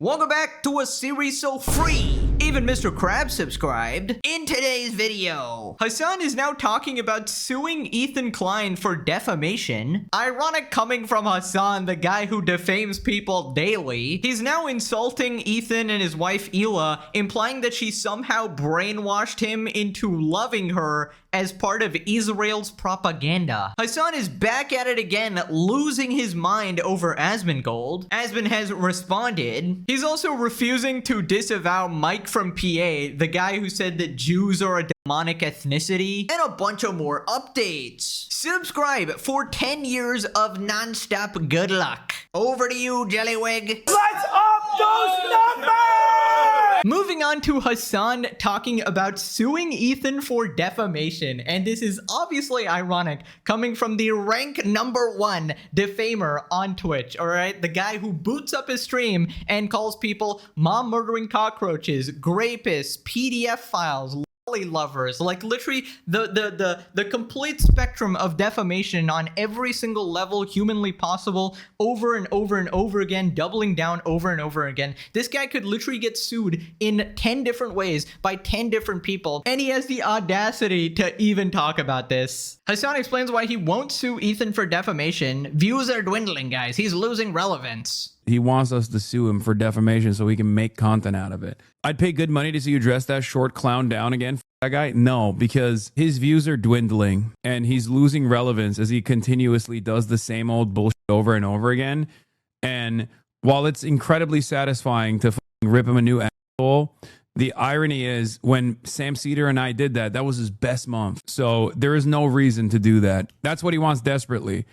Welcome back to a series so free. Even Mr. Krabs subscribed. In today's video, Hassan is now talking about suing Ethan Klein for defamation. Ironic coming from Hassan, the guy who defames people daily. He's now insulting Ethan and his wife Ela, implying that she somehow brainwashed him into loving her as part of Israel's propaganda. Hassan is back at it again, losing his mind over Asmin Gold. Asmin has responded. He's also refusing to disavow Mike from PA, the guy who said that Jews are a demonic ethnicity, and a bunch of more updates. Subscribe for 10 years of non-stop good luck. Over to you, Jellywig. Let's up those numbers! Moving on to Hassan talking about suing Ethan for defamation, and this is obviously ironic coming from the rank #1 defamer on Twitch, alright? The guy who boots up his stream and calls people mom murdering cockroaches, grapists, PDF files, lovers, like literally the complete spectrum of defamation on every single level humanly possible, over and over and over again, doubling down over and over again. This guy could literally get sued in 10 different ways by 10 different people, and he has the audacity to even talk about this. Hassan explains why he won't sue Ethan for defamation. Views are dwindling, guys. He's losing relevance. He wants us to sue him for defamation so he can make content out of it. I'd pay good money to see you dress that short clown down again. F that guy? No, because his views are dwindling and he's losing relevance as he continuously does the same old bullshit over and over again. And while it's incredibly satisfying to rip him a new asshole, the irony is when Sam Cedar and I did that, that was his best month. So there is no reason to do that. That's what he wants desperately.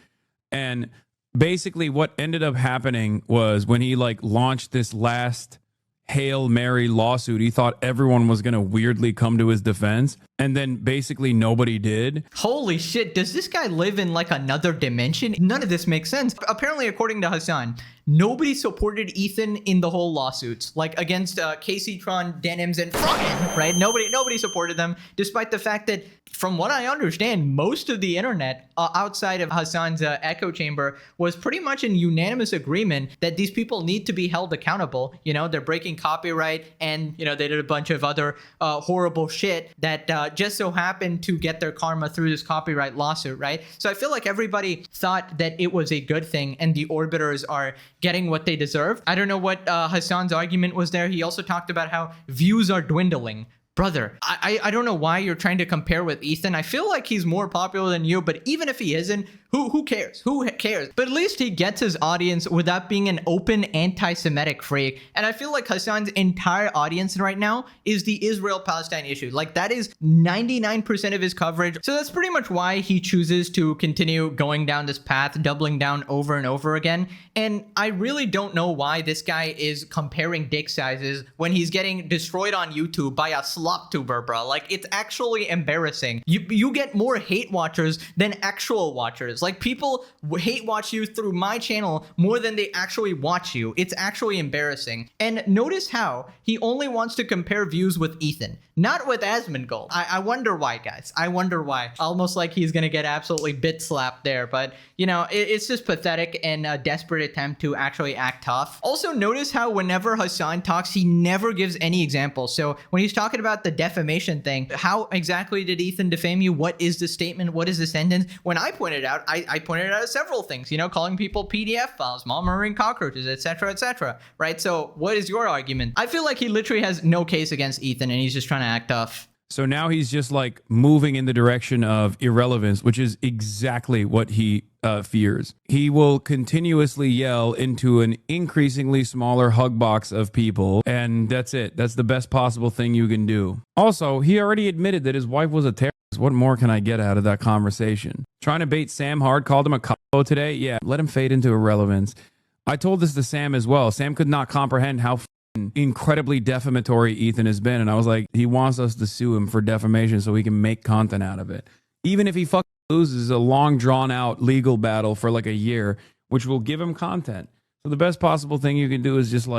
And basically what ended up happening was when he launched this last Hail Mary lawsuit, he thought everyone was going to weirdly come to his defense, and then basically nobody did. Holy shit, does this guy live in another dimension? None of this makes sense. Apparently, according to Hassan, nobody supported Ethan in the whole lawsuits, against Casey Tron, Denims, and Froggen, right? Nobody supported them, despite the fact that, from what I understand, most of the internet outside of Hassan's echo chamber was pretty much in unanimous agreement that these people need to be held accountable. You know, they're breaking copyright, and, they did a bunch of other horrible shit that just so happened to get their karma through this copyright lawsuit, right? So I feel like everybody thought that it was a good thing and the orbiters are getting what they deserve. I don't know what Hassan's argument was there. He also talked about how views are dwindling. Brother, I don't know why you're trying to compare with Ethan. I feel like he's more popular than you, but even if he isn't, who cares? Who cares? But at least he gets his audience without being an open anti-Semitic freak. And I feel like Hassan's entire audience right now is the Israel-Palestine issue. That is 99% of his coverage. So that's pretty much why he chooses to continue going down this path, doubling down over and over again. And I really don't know why this guy is comparing dick sizes when he's getting destroyed on YouTube by a slop tuber, bro. It's actually embarrassing. You get more hate watchers than actual watchers. People hate watch you through my channel more than they actually watch you. It's actually embarrassing. And notice how he only wants to compare views with Ethan, not with Asmin Gold. I wonder why, guys. I wonder why. Almost like he's gonna get absolutely bit slapped there. But, it's just pathetic and a desperate attempt to actually act tough. Also, notice how whenever Hassan talks, he never gives any examples. So when he's talking about the defamation thing, how exactly did Ethan defame you? What is the statement? What is the sentence? When I pointed out, I pointed out several things, calling people PDF files, mom murdering cockroaches, etc., right? So what is your argument? I feel like he literally has no case against Ethan and he's just trying to act tough. So now he's just moving in the direction of irrelevance, which is exactly what he fears. He will continuously yell into an increasingly smaller hug box of people, and that's it. That's the best possible thing you can do. Also, he already admitted that his wife was a terrorist. What more can I get out of that conversation? Trying to bait Sam hard, called him a combo today. Yeah, let him fade into irrelevance. I told this to Sam as well. Sam could not comprehend how incredibly defamatory Ethan has been, and I was like, he wants us to sue him for defamation so he can make content out of it. Even if he fucking loses a long drawn out legal battle for a year, which will give him content. So the best possible thing you can do is just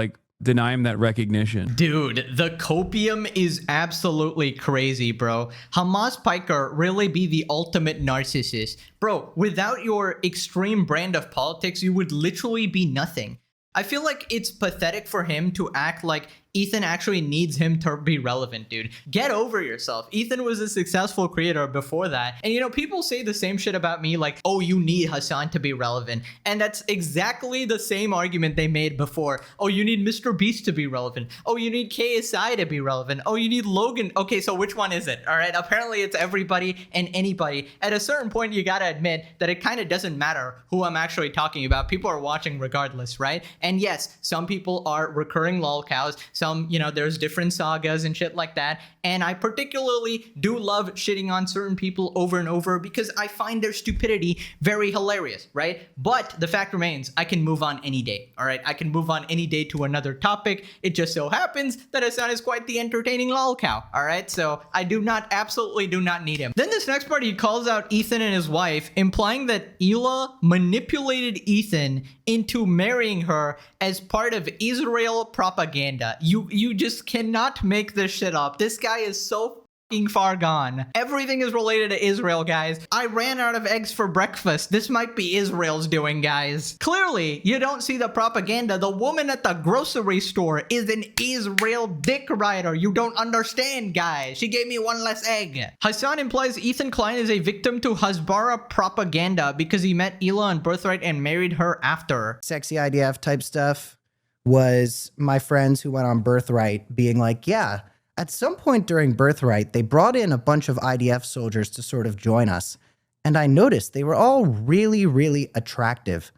deny him that recognition. Dude, the copium is absolutely crazy, bro. Hamas Piker really be the ultimate narcissist. Bro, without your extreme brand of politics, you would literally be nothing. I feel like it's pathetic for him to act like Ethan actually needs him to be relevant, dude. Get over yourself. Ethan was a successful creator before that. And you know, people say the same shit about me, like, oh, you need Hasan to be relevant. And that's exactly the same argument they made before. Oh, you need Mr. Beast to be relevant. Oh, you need KSI to be relevant. Oh, you need Logan. Okay, so which one is it? All right, apparently it's everybody and anybody. At a certain point, you gotta admit that it kind of doesn't matter who I'm actually talking about. People are watching regardless, right? And yes, some people are recurring lolcows. Some, you know, there's different sagas and shit like that. And I particularly do love shitting on certain people over and over because I find their stupidity very hilarious, right? But the fact remains, I can move on any day, all right? I can move on any day to another topic. It just so happens that Hassan is quite the entertaining lolcow, all right? So I absolutely do not need him. Then this next part, he calls out Ethan and his wife, implying that Hila manipulated Ethan into marrying her as part of Israel propaganda. You just cannot make this shit up. This guy is so fucking far gone. Everything is related to Israel, guys. I ran out of eggs for breakfast. This might be Israel's doing, guys. Clearly, you don't see the propaganda. The woman at the grocery store is an Israel dick rider. You don't understand, guys. She gave me one less egg. Hassan implies Ethan Klein is a victim to Hasbara propaganda because he met Hila on Birthright and married her after. Sexy IDF type stuff was my friends who went on Birthright being like, yeah, at some point during Birthright, they brought in a bunch of IDF soldiers to sort of join us. And I noticed they were all really, really attractive.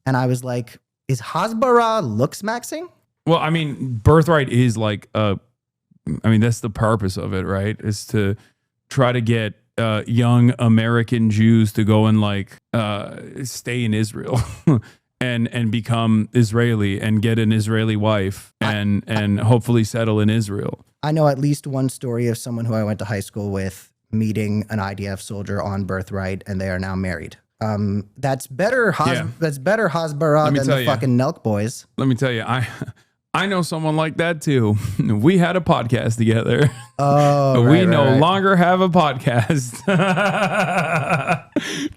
And I was like, is Hasbara looks maxing? Well, I mean, Birthright is like, that's the purpose of it, right? Is to try to get young American Jews to go and like stay in Israel. And become Israeli and get an Israeli wife and hopefully settle in Israel. I know at least one story of someone who I went to high school with meeting an IDF soldier on Birthright, and they are now married. That's better. That's better Hasbara than the fucking Nelk boys. Let me tell you, I know someone like that too. We had a podcast together. Oh, we no longer have a podcast,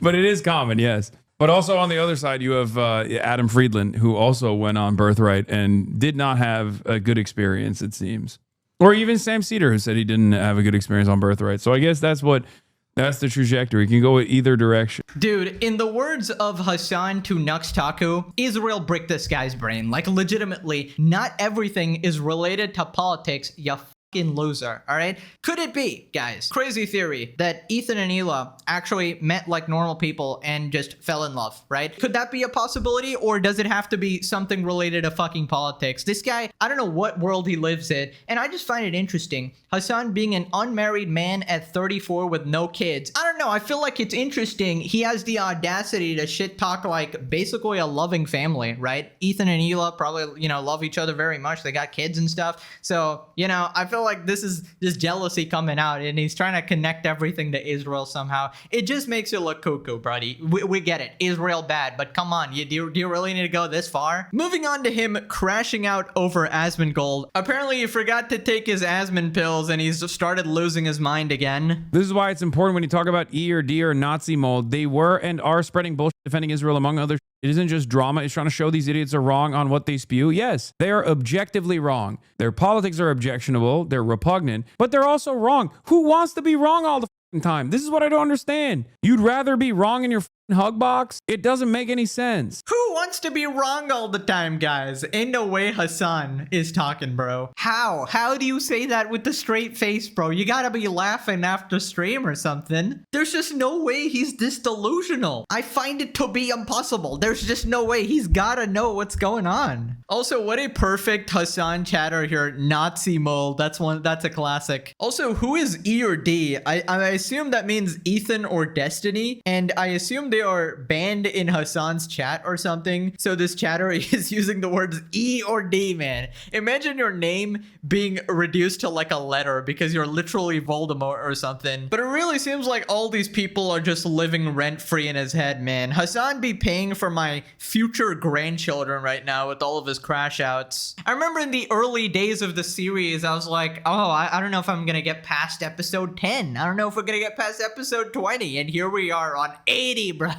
but it is common, yes. But also on the other side, you have Adam Friedland, who also went on Birthright and did not have a good experience, it seems. Or even Sam Cedar, who said he didn't have a good experience on Birthright. So I guess that's the trajectory. You can go either direction. Dude, in the words of Hassan to Nux Taku, Israel bricked this guy's brain. Like, legitimately, not everything is related to politics, you fucking loser, all right? Could it be, guys, crazy theory, that Ethan and Hila actually met like normal people and just fell in love, right? Could that be a possibility, or does it have to be something related to fucking politics? This guy, I don't know what world he lives in, and I just find it interesting. Hassan being an unmarried man at 34 with no kids. I don't know, I feel like it's interesting. He has the audacity to shit talk like basically a loving family, right? Ethan and Hila probably, you know, love each other very much. They got kids and stuff. So, you know, I feel like this is just jealousy coming out, and he's trying to connect everything to Israel somehow. It just makes you look cuckoo, buddy. We get it. Israel bad, but come on, do you really need to go this far? Moving on to him crashing out over Asmin Gold. Apparently he forgot to take his Asmin pills and he's started losing his mind again. This is why it's important when you talk about E or D or Nazi mold. They were and are spreading bullshit defending Israel, among others. It isn't just drama. It's trying to show these idiots are wrong on what they spew. Yes, they are objectively wrong. Their politics are objectionable. They're repugnant, but they're also wrong. Who wants to be wrong all the time? This is what I don't understand. You'd rather be wrong in your hug box? It doesn't make any sense. Who wants to be wrong all the time, guys? Ain't no way Hassan is talking, bro. How do you say that with the straight face, bro? You gotta be laughing after stream or something. There's just no way he's this delusional. I find it to be impossible. There's just no way. He's gotta know what's going on. Also, what a perfect Hassan chatter here. Nazi mold. That's a classic. Also, who is E or D? I assume that means Ethan or Destiny, and I assume they are banned in Hassan's chat or something. So this chatter is using the words E or D, man. Imagine your name being reduced to like a letter because you're literally Voldemort or something. But it really seems like all these people are just living rent-free in his head, man. Hassan be paying for my future grandchildren right now with all of his crash outs. I remember in the early days of the series, I was like, oh, I don't know if I'm gonna get past episode 10. I don't know if we're gonna get past episode 20. And here we are on 80, bro.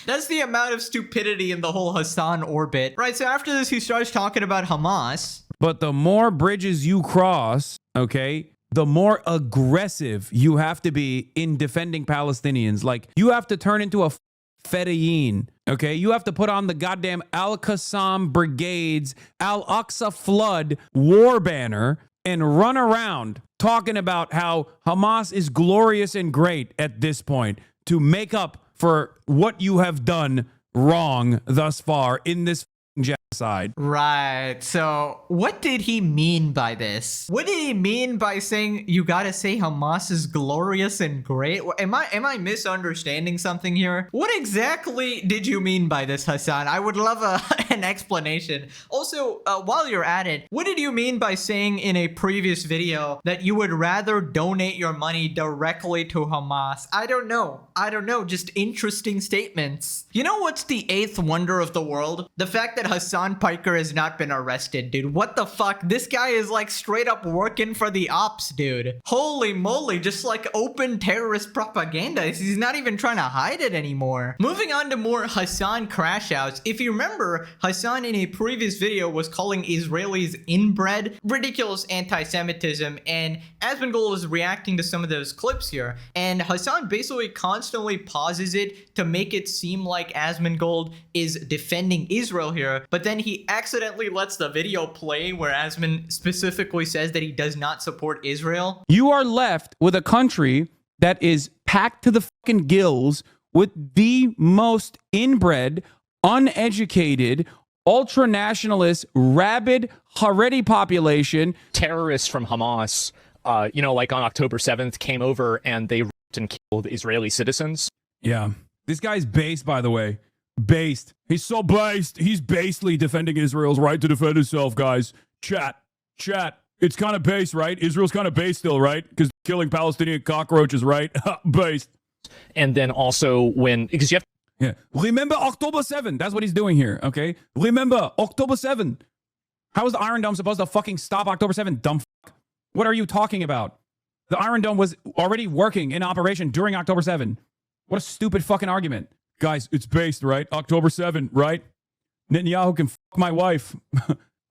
That's the amount of stupidity in the whole Hassan orbit. Right, so after this, he starts talking about Hamas. But the more bridges you cross, okay, the more aggressive you have to be in defending Palestinians. Like, you have to turn into a Fedayeen, okay? You have to put on the goddamn Al-Qassam Brigades, Al-Aqsa Flood war banner and run around talking about how Hamas is glorious and great at this point to make up for what you have done wrong thus far in this genocide. Right. So what did he mean by this? What did he mean by saying you gotta say Hamas is glorious and great? Am I misunderstanding something here? What exactly did you mean by this, Hassan? I would love an explanation. Also, while you're at it, what did you mean by saying in a previous video that you would rather donate your money directly to Hamas? I don't know. Just interesting statements. You know what's the eighth wonder of the world? The fact that Hassan Piker has not been arrested, dude. What the fuck? This guy is like straight up working for the ops, dude. Holy moly, just like open terrorist propaganda. He's not even trying to hide it anymore. Moving on to more Hassan crash outs. If you remember, Hassan in a previous video was calling Israelis inbred, ridiculous anti-Semitism, and Asmin Gold is reacting to some of those clips here. And Hassan basically constantly pauses it to make it seem like Asmin Gold is defending Israel here, but then he accidentally lets the video play where Asmin specifically says that he does not support Israel. You are left with a country that is packed to the fucking gills with the most inbred, uneducated, ultra-nationalist, rabid Haredi population. Terrorists from Hamas, like on October 7th, came over and they raped and killed Israeli citizens. Yeah. This guy's based, by the way. Based. He's so based. He's basely defending Israel's right to defend itself, guys. Chat. It's kind of based, right? Israel's kind of based still, right? Because killing Palestinian cockroaches, right? Based. And then also because you have Yeah. Remember October 7. That's what he's doing here, okay? Remember October 7. How is the Iron Dome supposed to fucking stop October 7, dumb fuck? What are you talking about? The Iron Dome was already working in operation during October 7. What a stupid fucking argument. Guys, it's based, right? October 7, right? Netanyahu can fuck my wife.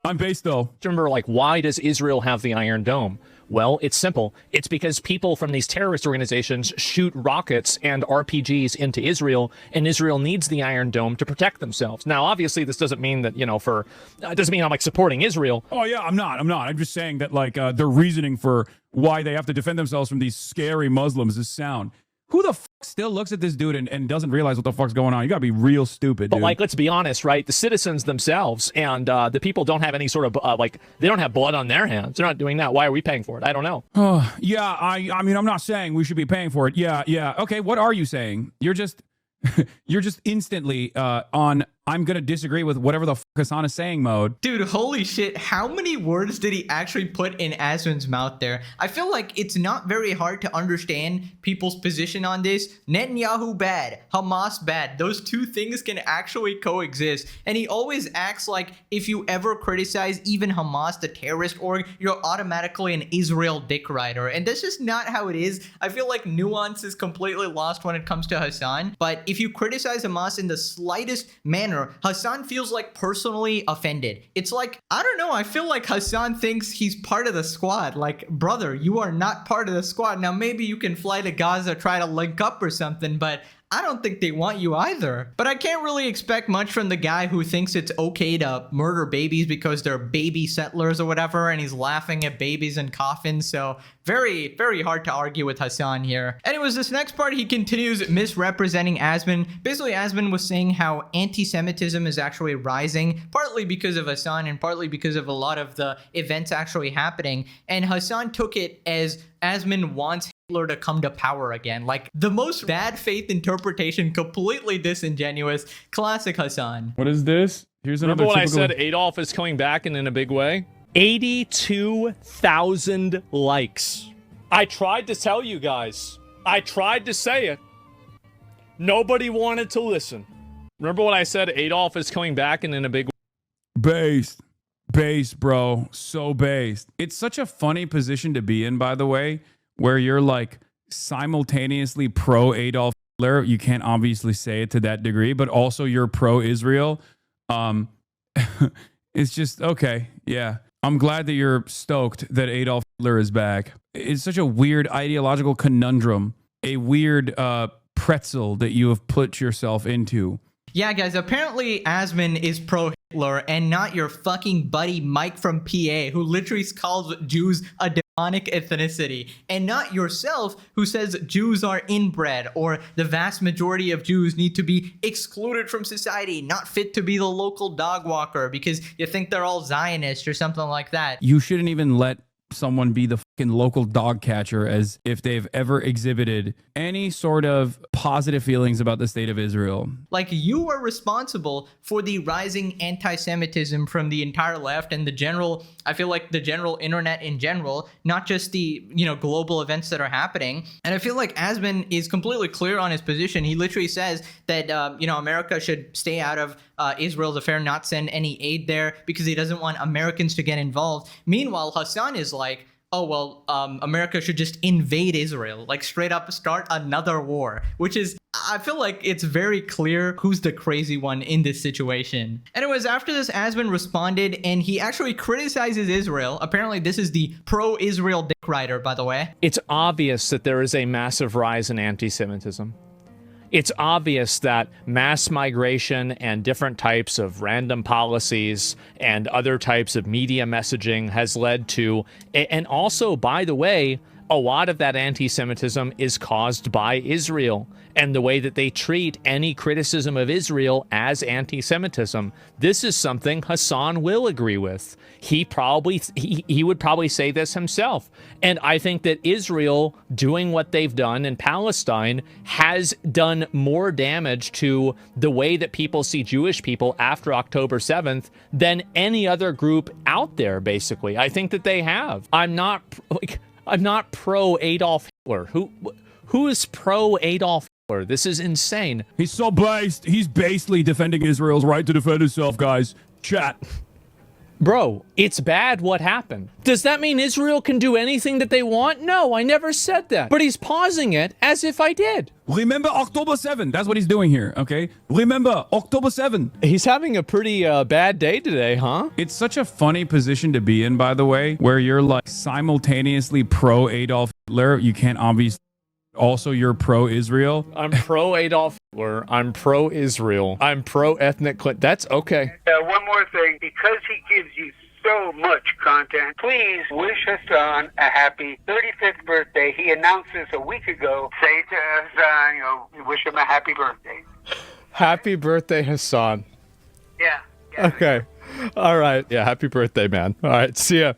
I'm based, though. remember, why does Israel have the Iron Dome? Well, it's simple. It's because people from these terrorist organizations shoot rockets and RPGs into Israel, and Israel needs the Iron Dome to protect themselves. Now, obviously, this doesn't mean that, it doesn't mean I'm supporting Israel. Oh, yeah, I'm not. I'm just saying that, their reasoning for why they have to defend themselves from these scary Muslims is sound. Who the fuck still looks at this dude and doesn't realize what the fuck's going on? You gotta be real stupid, dude. But let's be honest, right? The citizens themselves and the people don't have any sort of they don't have blood on their hands. They're not doing that. Why are we paying for it? I don't know. Yeah, I mean, I'm not saying we should be paying for it. Yeah. Okay, what are you saying? You're just instantly on I'm gonna disagree with whatever the fuck Hassan is saying mode. Dude, holy shit, how many words did he actually put in Asmin's mouth there? I feel like it's not very hard to understand people's position on this. Netanyahu bad, Hamas bad. Those two things can actually coexist. And he always acts like if you ever criticize even Hamas, the terrorist org, you're automatically an Israel dick rider. And that's just not how it is. I feel like nuance is completely lost when it comes to Hassan. But if you criticize Hamas in the slightest manner, Hassan feels like personally offended. It's like, I don't know, I feel like Hassan thinks he's part of the squad. Like, brother, you are not part of the squad. Now, maybe you can fly to Gaza, try to link up or something, but I don't think they want you either. But I can't really expect much from the guy who thinks it's okay to murder babies because they're baby settlers or whatever, and he's laughing at babies in coffins. So very, very hard to argue with Hassan here. Anyways, this next part, he continues misrepresenting Asmin. Basically, Asmin was saying how anti-Semitism is actually rising, partly because of Hassan and partly because of a lot of the events actually happening. And Hassan took it as Asmin wants Hitler to come to power again. Like, the most bad faith interpretation, completely disingenuous. Classic Hassan. What is this? Here's another. Remember when I said Adolf is coming back and in a big way? 82,000 likes. I tried to tell you guys. I tried to say it. Nobody wanted to listen. Remember when I said Adolf is coming back and in a big way? Based, bro. So based. It's such a funny position to be in, by the way, where you're like simultaneously pro Adolf Hitler. You can't obviously say it to that degree, but also you're pro-Israel. It's just, okay, yeah. I'm glad that you're stoked that Adolf Hitler is back. It's such a weird ideological conundrum, a weird pretzel that you have put yourself into. Yeah, guys, apparently Asmin is pro-Hitler and not your fucking buddy Mike from PA, who literally calls Jews a demonic ethnicity, and not yourself, who says Jews are inbred, or the vast majority of Jews need to be excluded from society, not fit to be the local dog walker because you think they're all Zionist or something like that. You shouldn't even let someone be the fucking local dog catcher as if they've ever exhibited any sort of positive feelings about the state of Israel. Like, you are responsible for the rising anti-Semitism from the entire left and the general, I feel like the general internet in general, not just the, global events that are happening. And I feel like Asmin is completely clear on his position. He literally says that, America should stay out of Israel's affair, not send any aid there because he doesn't want Americans to get involved. Meanwhile, Hassan is like, oh, well, America should just invade Israel, like straight up start another war, which is, I feel like it's very clear who's the crazy one in this situation. Anyways, after this, Asmin responded and he actually criticizes Israel. Apparently, this is the pro-Israel dick rider, by the way. It's obvious that there is a massive rise in anti-Semitism. It's obvious that mass migration and different types of random policies and other types of media messaging has led to, and also, by the way, a lot of that anti-Semitism is caused by Israel and the way that they treat any criticism of Israel as anti-Semitism. This is something Hassan will agree with. He would probably say this himself. And I think that Israel doing what they've done in Palestine has done more damage to the way that people see Jewish people after October 7th than any other group out there, basically. I think that they have. I'm not pro Adolf Hitler. Who is pro Adolf Hitler? This is insane. He's so based. He's basically defending Israel's right to defend itself, guys. Chat. Bro, it's bad what happened. Does that mean Israel can do anything that they want? No, I never said that. But he's pausing it as if I did. Remember October 7. That's what he's doing here, okay? Remember October 7. He's having a pretty bad day today, huh? It's such a funny position to be in, by the way, where you're like simultaneously pro Adolf Hitler. You can't obviously. Also, you're pro-Israel. I'm pro Adolf Hitler. I'm pro Israel. I'm pro ethnic. That's okay. One more thing. Because he gives you so much content, please wish Hassan a happy 35th birthday. He announced this a week ago. Say to Hassan, wish him a happy birthday. Happy birthday, Hassan. Yeah. Okay. All right. Yeah, happy birthday, man. All right. See ya.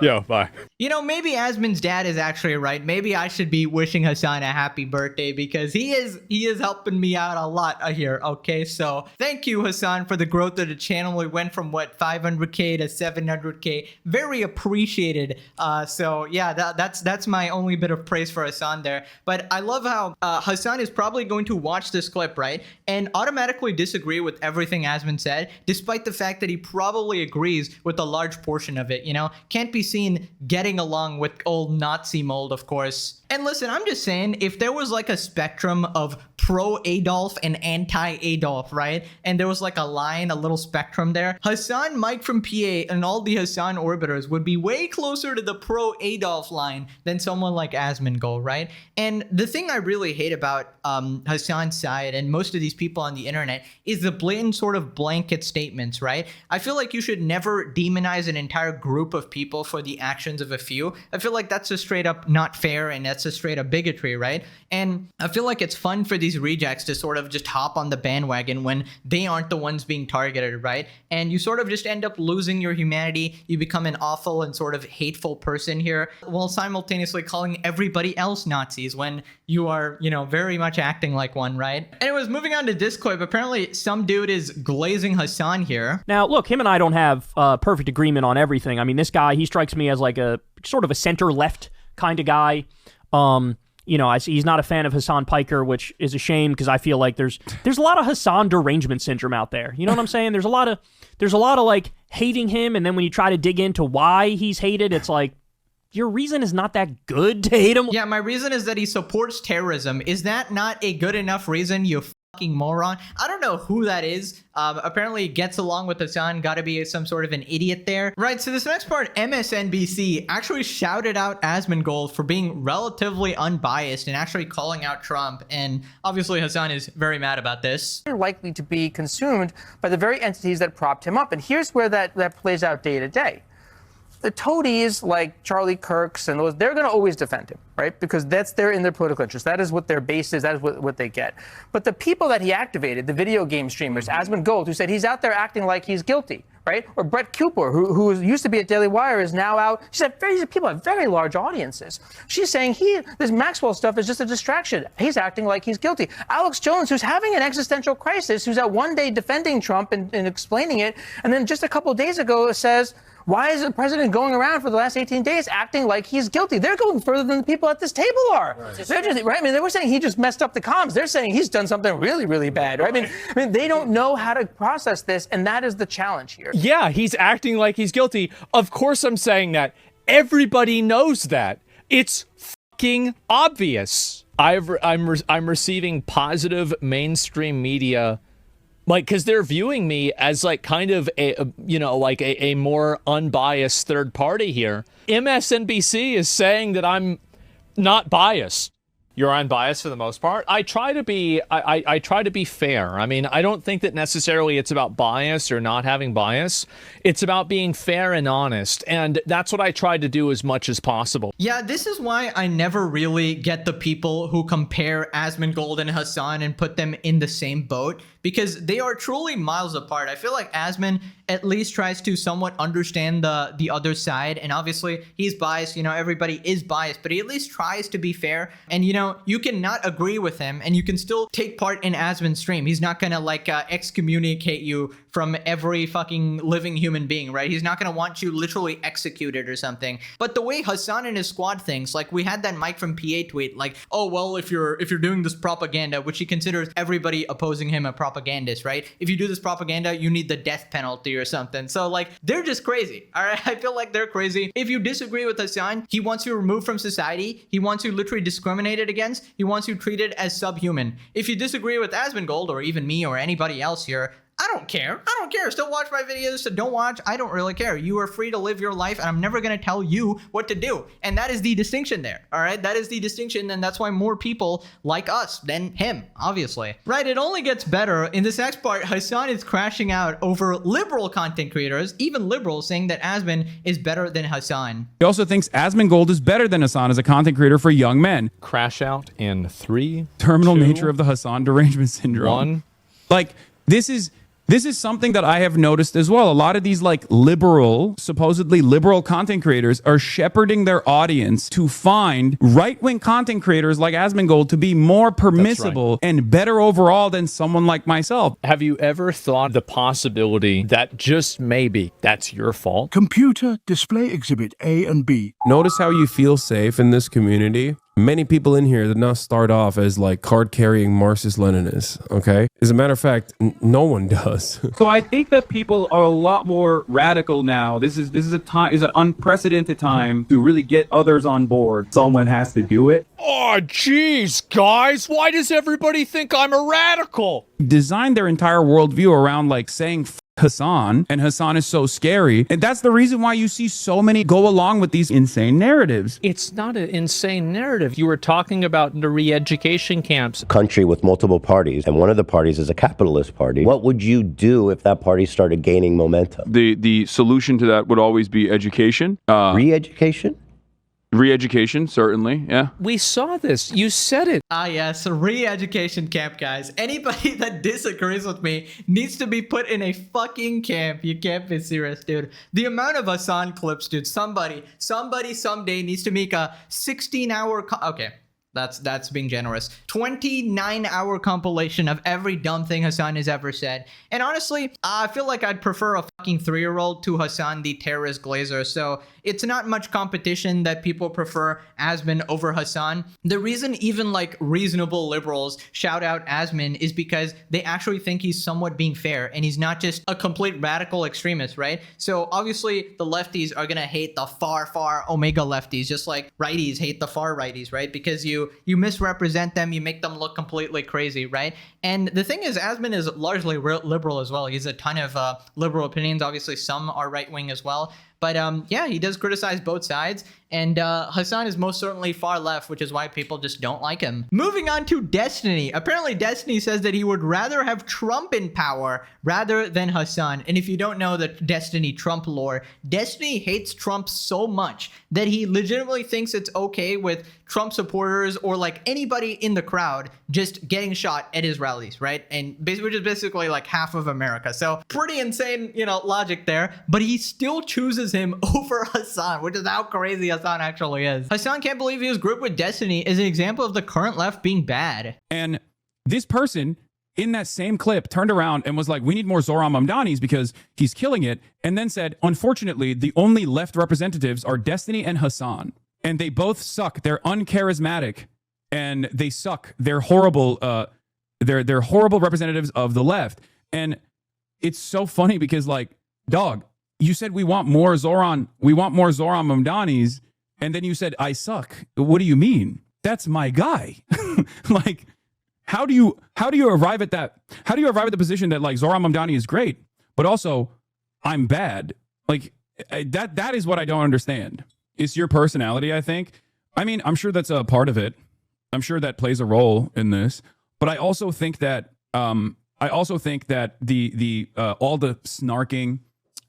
Yo, bye. Maybe Asmin's dad is actually right. Maybe I should be wishing Hassan a happy birthday because he is helping me out a lot here. Okay, so thank you, Hassan, for the growth of the channel. We went from 500K to 700K. Very appreciated. So yeah, that's my only bit of praise for Hassan there. But I love how Hassan is probably going to watch this clip, right, and automatically disagree with everything Asmin said, despite the fact that he probably agrees with a large portion of it. Can't be seen getting along with old Nazi mold, of course. And listen, I'm just saying, if there was like a spectrum of pro-Adolf and anti-Adolf, right? And there was like a line, a little spectrum there, Hassan, Mike from PA, and all the Hassan orbiters would be way closer to the pro-Adolf line than someone like Asmin Gold, right? And the thing I really hate about Hassan's side and most of these people on the internet is the blatant sort of blanket statements, right? I feel like you should never demonize an entire group of people for the actions of a few. I feel like that's just straight up not fair, and that's just straight up bigotry, right? And I feel like it's fun for these rejects to sort of just hop on the bandwagon when they aren't the ones being targeted, right? And you sort of just end up losing your humanity. You become an awful and sort of hateful person here, while simultaneously calling everybody else Nazis when you are, very much acting like one, right? Anyways, moving on to this clip, apparently some dude is glazing Hassan here. Now, look, him and I don't have perfect agreement on everything. I mean, this guy, he strikes me as like a sort of a center-left kind of guy. He's not a fan of Hassan Piker, which is a shame because I feel like there's a lot of Hassan derangement syndrome out there. You know what I'm saying? There's a lot of like hating him, and then when you try to dig into why he's hated, it's like, your reason is not that good to hate him. Yeah, my reason is that he supports terrorism. Is that not a good enough reason, you fucking moron? I don't know who that is. Apparently gets along with Hassan. Gotta be some sort of an idiot there. Right, so this next part, MSNBC actually shouted out Asmin Gold for being relatively unbiased and actually calling out Trump. And obviously Hassan is very mad about this. Are likely to be consumed by the very entities that propped him up. And here's where that plays out day to day. The toadies like Charlie Kirk's and those, they're going to always defend him, right? Because that's in their political interest. That is what their base is. That is what they get. But the people that he activated, the video game streamers, Asmin Gold, who said he's out there acting like he's guilty, right? Or Brett Cooper, who used to be at Daily Wire, is now out. She said these people have very large audiences. She's saying this Maxwell stuff is just a distraction. He's acting like he's guilty. Alex Jones, who's having an existential crisis, who's out one day defending Trump and explaining it, and then just a couple of days ago says, why is the president going around for the last 18 days acting like he's guilty? They're going further than the people at this table are. Right. They're just, right? I mean, they were saying he just messed up the comms. They're saying he's done something really, really bad. Right? I mean, they don't know how to process this, and that is the challenge here. Yeah, he's acting like he's guilty. Of course I'm saying that. Everybody knows that. It's fucking obvious. I'm receiving positive mainstream media, like, because they're viewing me as like kind of a more unbiased third party here. MSNBC is saying that I'm not biased. You're unbiased for the most part. I try to be I try to be fair. I mean, I don't think that necessarily it's about bias or not having bias. It's about being fair and honest. And that's what I try to do as much as possible. Yeah, this is why I never really get the people who compare Asmin Gold and Hassan and put them in the same boat, because they are truly miles apart. I feel like Asmin at least tries to somewhat understand the other side, and obviously he's biased. You know, everybody is biased, but he at least tries to be fair. And you know, you can not agree with him and you can still take part in Asmin's stream. He's not gonna like excommunicate you from every fucking living human being, right? He's not gonna want you literally executed or something. But the way Hassan and his squad thinks, like we had that Mike from PA tweet, like, oh well, if you're doing this propaganda, which he considers everybody opposing him a propagandist, right? If you do this propaganda, you need the death penalty or something. So like, they're just crazy. All right, I feel like they're crazy. If you disagree with Hassan, he wants you removed from society. He wants you literally discriminated against. He wants you treated as subhuman. If you disagree with Asmin Gold or even me or anybody else here, I don't care. I don't care. Still watch my videos. So don't watch. I don't really care. You are free to live your life, and I'm never going to tell you what to do. And that is the distinction there. All right. That is the distinction. And that's why more people like us than him, obviously. Right. It only gets better. In this next part, Hassan is crashing out over liberal content creators, even liberals, saying that Asmin is better than Hassan. He also thinks Asmin Gold is better than Hassan as a content creator for young men. Crash out in 3, Terminal 2, nature of the Hassan derangement syndrome. 1. Like, this is something that I have noticed as well. A lot of these like supposedly liberal content creators are shepherding their audience to find right-wing content creators like Asmin Gold to be more permissible and better overall than someone like myself. Have you ever thought the possibility that just maybe that's your fault? Computer display exhibit A and B. Notice how you feel safe in this community. Many people in here did not start off as like card-carrying Marxist-Leninists, okay? As a matter of fact, no one does. So I think that people are a lot more radical now. This is an unprecedented time to really get others on board. Someone has to do it. Oh, geez, guys, why does everybody think I'm a radical? Designed their entire worldview around like saying Hassan, and Hassan is so scary. And that's the reason why you see so many go along with these insane narratives. It's not an insane narrative. You were talking about the re-education camps. Country with multiple parties, and one of the parties is a capitalist party. What would you do if that party started gaining momentum? The solution to that would always be education. Re-education? Re-education, certainly, yeah. We saw this. You said it. Ah, yes, re-education camp, guys. Anybody that disagrees with me needs to be put in a fucking camp. You can't be serious, dude. The amount of Hassan clips, dude. Somebody someday needs to make a 16-hour... Okay. That's being generous. 29-hour compilation of every dumb thing Hassan has ever said. And honestly, I feel like I'd prefer a fucking 3-year-old to Hassan the terrorist glazer. So it's not much competition that people prefer Asmin over Hassan. The reason even like reasonable liberals shout out Asmin is because they actually think he's somewhat being fair and he's not just a complete radical extremist, right? So obviously the lefties are gonna hate the far omega lefties, just like righties hate the far righties, right? Because you misrepresent them, you make them look completely crazy, right? And the thing is, Asmin is largely liberal as well. He has a ton of liberal opinions. Obviously, some are right-wing as well. But yeah, he does criticize both sides. And Hassan is most certainly far left, which is why people just don't like him. Moving on to Destiny. Apparently, Destiny says that he would rather have Trump in power rather than Hassan. And if you don't know the Destiny Trump lore, Destiny hates Trump so much that he legitimately thinks it's okay with Trump supporters or like anybody in the crowd just getting shot at his rallies, right? And which is basically like half of America. So pretty insane, you know, logic there. But he still chooses him over Hassan, which is how crazy Hassan actually is. Hassan can't believe he was grouped with Destiny as an example of the current left being bad. And this person in that same clip turned around and was like, we need more Zohran Mamdanis because he's killing it. And then said, unfortunately, the only left representatives are Destiny and Hassan. And they both suck. They're uncharismatic and they suck. They're horrible. They're horrible representatives of the left. And it's so funny because like, dog, you said we want more Zohran Mamdanis, and then you said I suck. What do you mean? That's my guy. Like, how do you arrive at that? How do you arrive at the position that like Zohran Mamdani is great, but also I'm bad? Like that is what I don't understand. It's your personality, I think. I mean, I'm sure that's a part of it. I'm sure that plays a role in this, but I also think that the all the snarking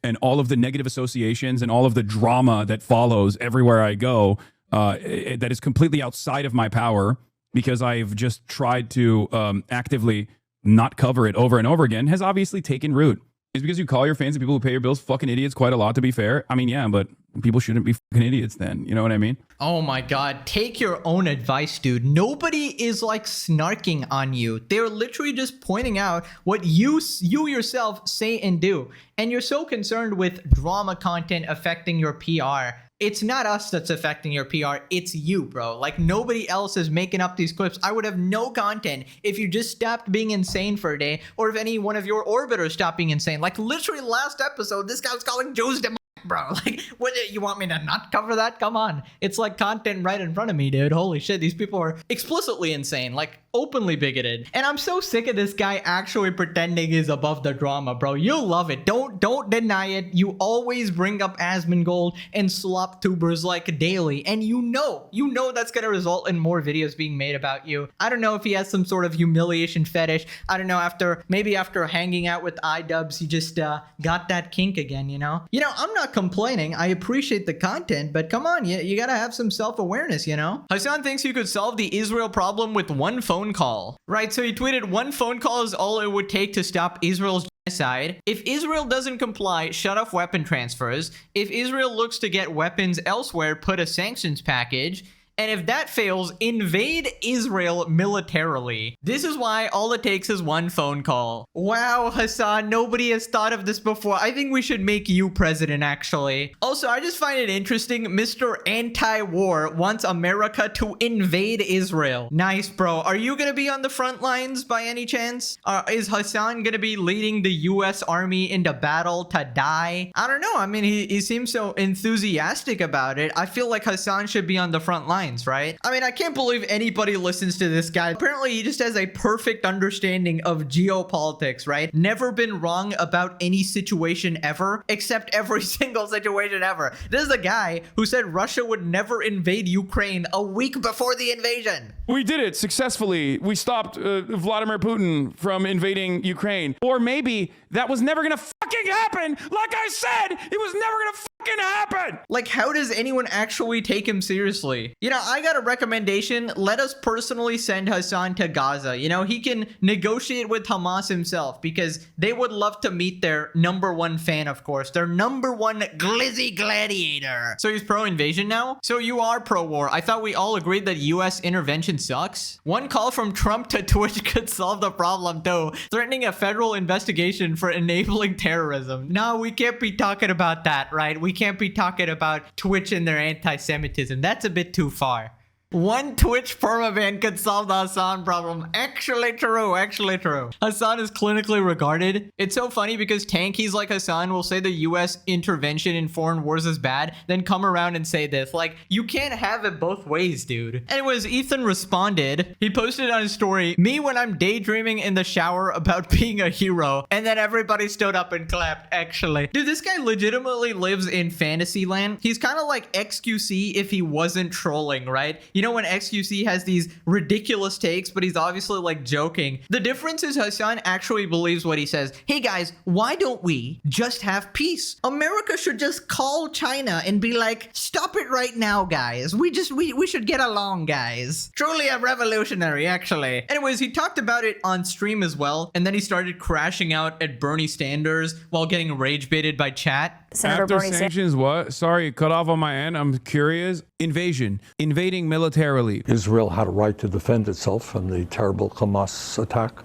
and all of the negative associations and all of the drama that follows everywhere I go, that is completely outside of my power because I've just tried to actively not cover it over and over again, has obviously taken root. It's because you call your fans and people who pay your bills fucking idiots quite a lot, to be fair. I mean, yeah, but people shouldn't be fucking idiots then. You know what I mean? Oh my God. Take your own advice, dude. Nobody is like snarking on you. They're literally just pointing out what you yourself say and do. And you're so concerned with drama content affecting your PR. It's not us that's affecting your PR. It's you, bro. Like nobody else is making up these clips. I would have no content if you just stopped being insane for a day, or if any one of your orbiters stopped being insane. Like literally last episode, this guy was calling Jews demonic, bro. Like, what, you want me to not cover that? Come on. It's like content right in front of me, dude. Holy shit. These people are explicitly insane, like openly bigoted. And I'm so sick of this guy actually pretending he's above the drama, bro. You'll love it. Don't deny it. You always bring up Asmin Gold and slop tubers like daily. And you know that's going to result in more videos being made about you. I don't know if he has some sort of humiliation fetish. I don't know, maybe after hanging out with iDubbbz, he just got that kink again, you know? You know, I'm not complaining. I appreciate the content, but come on, you gotta have some self-awareness, you know? Hassan thinks you could solve the Israel problem with one phone call. Right, so he tweeted, one phone call is all it would take to stop Israel's genocide. If Israel doesn't comply, shut off weapon transfers. If Israel looks to get weapons elsewhere, put a sanctions package. And if that fails, invade Israel militarily. This is why all it takes is one phone call. Wow, Hassan, nobody has thought of this before. I think we should make you president, actually. Also, I just find it interesting. Mr. Anti-War wants America to invade Israel. Nice, bro. Are you gonna be on the front lines by any chance? Is Hassan gonna be leading the US Army into battle to die? I don't know. I mean, he seems so enthusiastic about it. I feel like Hassan should be on the front lines. Right? I mean, I can't believe anybody listens to this guy. Apparently, he just has a perfect understanding of geopolitics, right? Never been wrong about any situation ever, except every single situation ever. This is a guy who said Russia would never invade Ukraine a week before the invasion. We did it successfully. We stopped Vladimir Putin from invading Ukraine. Or maybe that was never gonna fucking happen. Like I said, it was never gonna happen? Like, how does anyone actually take him seriously? You know, I got a recommendation. Let us personally send Hassan to Gaza. You know, he can negotiate with Hamas himself because they would love to meet their #1 fan, of course. Their #1 glizzy gladiator. So he's pro-invasion now? So you are pro-war. I thought we all agreed that US intervention sucks. One call from Trump to Twitch could solve the problem too, threatening a federal investigation for enabling terrorism. No, we can't be talking about that, right? We can't be talking about Twitch and their anti-Semitism. That's a bit too far. One Twitch permaban could solve the Hassan problem. Actually true, actually true. Hassan is clinically regarded. It's so funny because tankies like Hassan will say the US intervention in foreign wars is bad, then come around and say this. Like, you can't have it both ways, dude. Anyways, Ethan responded. He posted on his story, me when I'm daydreaming in the shower about being a hero, and then everybody stood up and clapped, actually. Dude, this guy legitimately lives in fantasy land. He's kind of like XQC if he wasn't trolling, right? You know when XQC has these ridiculous takes, but he's obviously like joking. The difference is Hassan actually believes what he says. Hey guys, why don't we just have peace? America should just call China and be like, stop it right now, guys. We should get along, guys. Truly a revolutionary, actually. Anyways, he talked about it on stream as well, and then he started crashing out at Bernie Sanders while getting rage baited by chat. After sanctions, what? Sorry, cut off on my end. I'm curious. Invasion. Invading militarily. Israel had a right to defend itself from the terrible Hamas attack.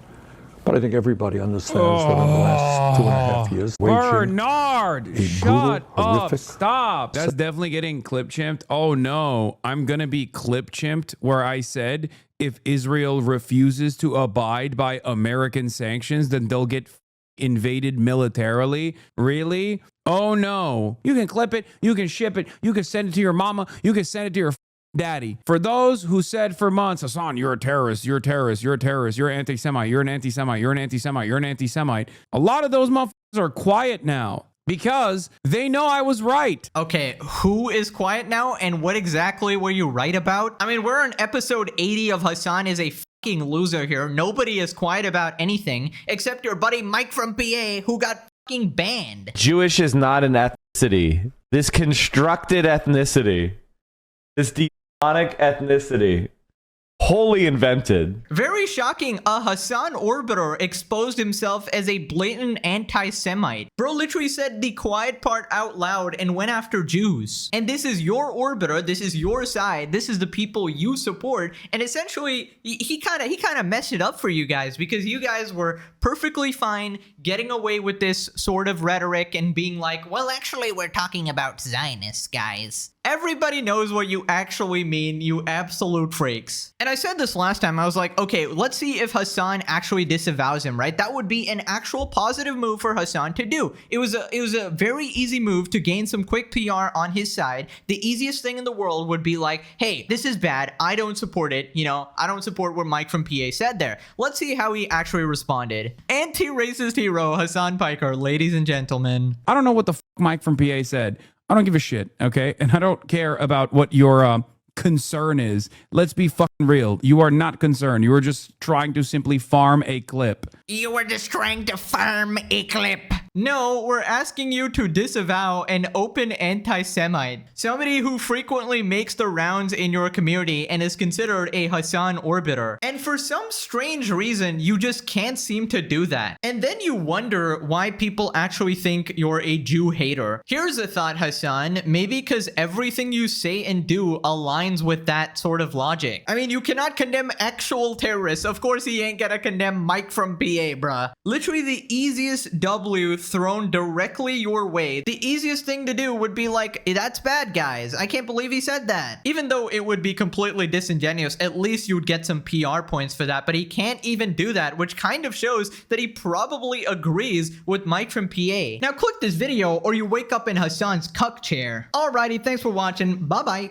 But I think everybody understands that in the last 2.5 years, Bernard, shut up. Stop. That's definitely getting clip chimped. Oh no, I'm going to be clip chimped where I said if Israel refuses to abide by American sanctions, then they'll get invaded militarily. Really? Oh no. You can clip it. You can ship it. You can send it to your mama. You can send it to your daddy. For those who said for months, Hassan, you're a terrorist. You're a terrorist. You're a terrorist. You're an anti-Semite. You're an anti-Semite. You're an anti-Semite. You're an anti-Semite. A lot of those motherfuckers are quiet now because they know I was right. Okay, who is quiet now and what exactly were you right about? I mean, we're on episode 80 of Hassan is a fucking loser here. Nobody is quiet about anything except your buddy Mike from PA who got fucking banned. Jewish is not an ethnicity. This constructed ethnicity. This demonic ethnicity. Wholly invented. Very shocking. A Hassan orbiter exposed himself as a blatant anti-Semite. Bro literally said the quiet part out loud and went after Jews. And this is your orbiter. This is your side. This is the people you support. And essentially, he kind of messed it up for you guys because you guys were perfectly fine getting away with this sort of rhetoric and being like, well, actually, we're talking about Zionists, guys. Everybody knows what you actually mean, you absolute freaks. And I said this last time, I was like, okay, let's see if Hassan actually disavows him, right? That would be an actual positive move for Hassan to do. It was a very easy move to gain some quick PR on his side. The easiest thing in the world would be like, hey, this is bad. I don't support it. You know, I don't support what Mike from PA said there. Let's see how he actually responded. Anti-racist hero Hassan Piker, ladies and gentlemen. I don't know what the fuck Mike from PA said. I don't give a shit, okay? And I don't care about what your concern is. Let's be fucking real. You are not concerned. You are just trying to simply farm a clip. You were just trying to farm a clip. No, we're asking you to disavow an open anti-Semite. Somebody who frequently makes the rounds in your community and is considered a Hassan orbiter. And for some strange reason, you just can't seem to do that. And then you wonder why people actually think you're a Jew hater. Here's a thought, Hassan. Maybe because everything you say and do aligns with that sort of logic. I mean, you cannot condemn actual terrorists. Of course, he ain't gonna condemn Mike from PA, bruh. Literally the easiest W thrown directly your way. The easiest thing to do would be like, that's bad, guys. I can't believe he said that. Even though it would be completely disingenuous, at least you would get some PR points for that, but he can't even do that, which kind of shows that he probably agrees with Mike from PA. Now click this video or you wake up in Hassan's cuck chair. Alrighty, thanks for watching. Bye-bye.